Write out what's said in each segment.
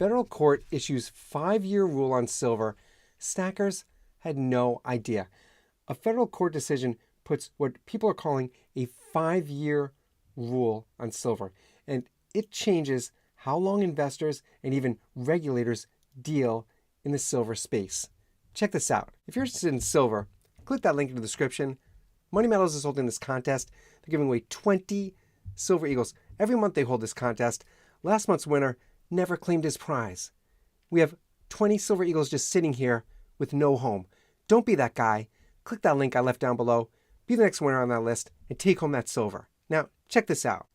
Federal court issues 5-year rule on silver. Stackers had no idea. A federal court decision puts what people are calling a 5-year rule on silver, and it changes how long investors and even regulators deal in the silver space. Check this out. If you're interested in silver, click that link in the description. Money Metals is holding this contest. They're giving away 20 Silver Eagles. Every month they hold this contest. Last month's winner never claimed his prize. We have 20 Silver Eagles just sitting here with no home. Don't be that guy. Click that link I left down below. Be the next winner on that list and take home that silver. Now, check this out.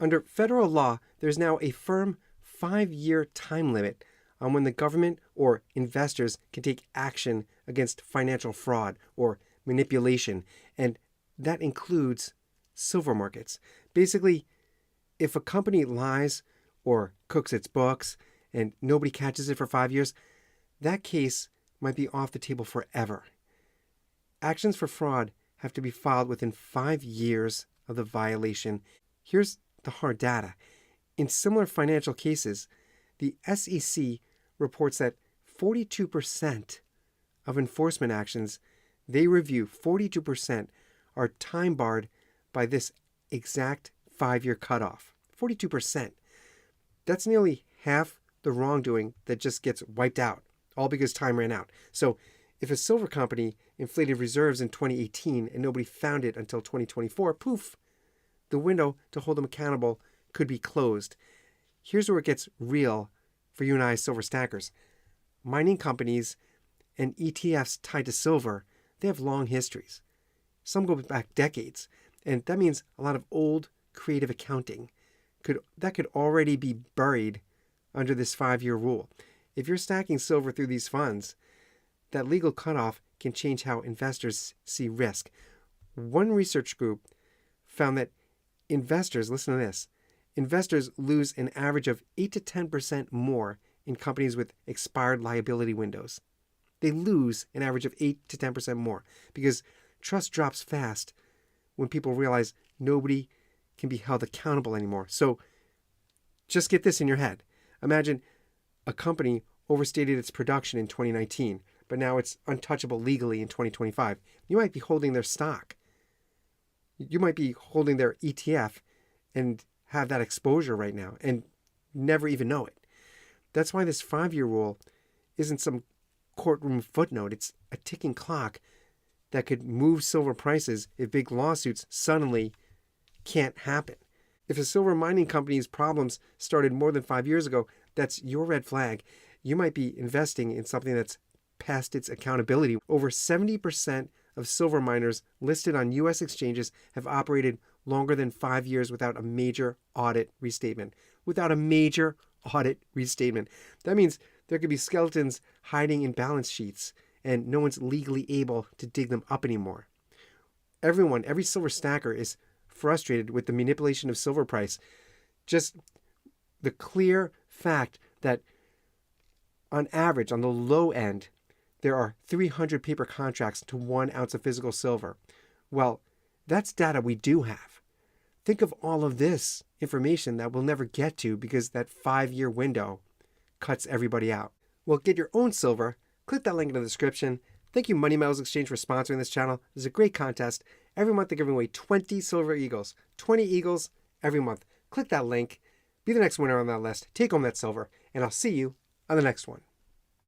Under federal law, there's now a firm 5-year time limit on when the government or investors can take action against financial fraud or manipulation, and that includes silver markets. Basically, if a company lies or cooks its books and nobody catches it for 5 years, that case might be off the table forever. Actions for fraud have to be filed within 5 years of the violation. Here's the hard data. In similar financial cases, the SEC reports that 42% of enforcement actions they review, 42%, are time barred by this exact 5-year cutoff. 42%. That's nearly half the wrongdoing that just gets wiped out, all because time ran out. So if a silver company inflated reserves in 2018 and nobody found it until 2024, poof, the window to hold them accountable could be closed. Here's where it gets real for you and I silver stackers. Mining companies and ETFs tied to silver, they have long histories. Some go back decades, and that means a lot of old creative accounting could already be buried under this 5-year rule. If you're stacking silver through these funds, that legal cutoff can change how investors see risk. One research group found that investors, listen to this, investors lose an average of 8 to 10% more in companies with expired liability windows. They lose an average of 8 to 10% more because trust drops fast when people realize nobody can be held accountable anymore. So just get this in your head. Imagine a company overstated its production in 2019, but now it's untouchable legally in 2025. You might be holding their stock. You might be holding their ETF and have that exposure right now and never even know it. That's why this 5-year rule isn't some courtroom footnote. It's a ticking clock that could move silver prices if big lawsuits suddenly can't happen. If a silver mining company's problems started more than 5 years ago, that's your red flag. You might be investing in something that's past its accountability. Over 70% of silver miners listed on U.S. exchanges have operated longer than 5 years without a major audit restatement. Without a major audit restatement. That means there could be skeletons hiding in balance sheets and no one's legally able to dig them up anymore. Every silver stacker is frustrated with the manipulation of silver price. Just the clear fact that on average, on the low end, there are 300 paper contracts to 1 ounce of physical silver. Well, that's data we do have. Think of all of this information that we'll never get to because that 5-year window cuts everybody out. Well, get your own silver. Click that link in the description. Thank you, Money Metals Exchange, for sponsoring this channel. This is a great contest. Every month they're giving away 20 Silver Eagles. 20 Eagles every month. Click that link. Be the next winner on that list. Take home that silver. And I'll see you on the next one.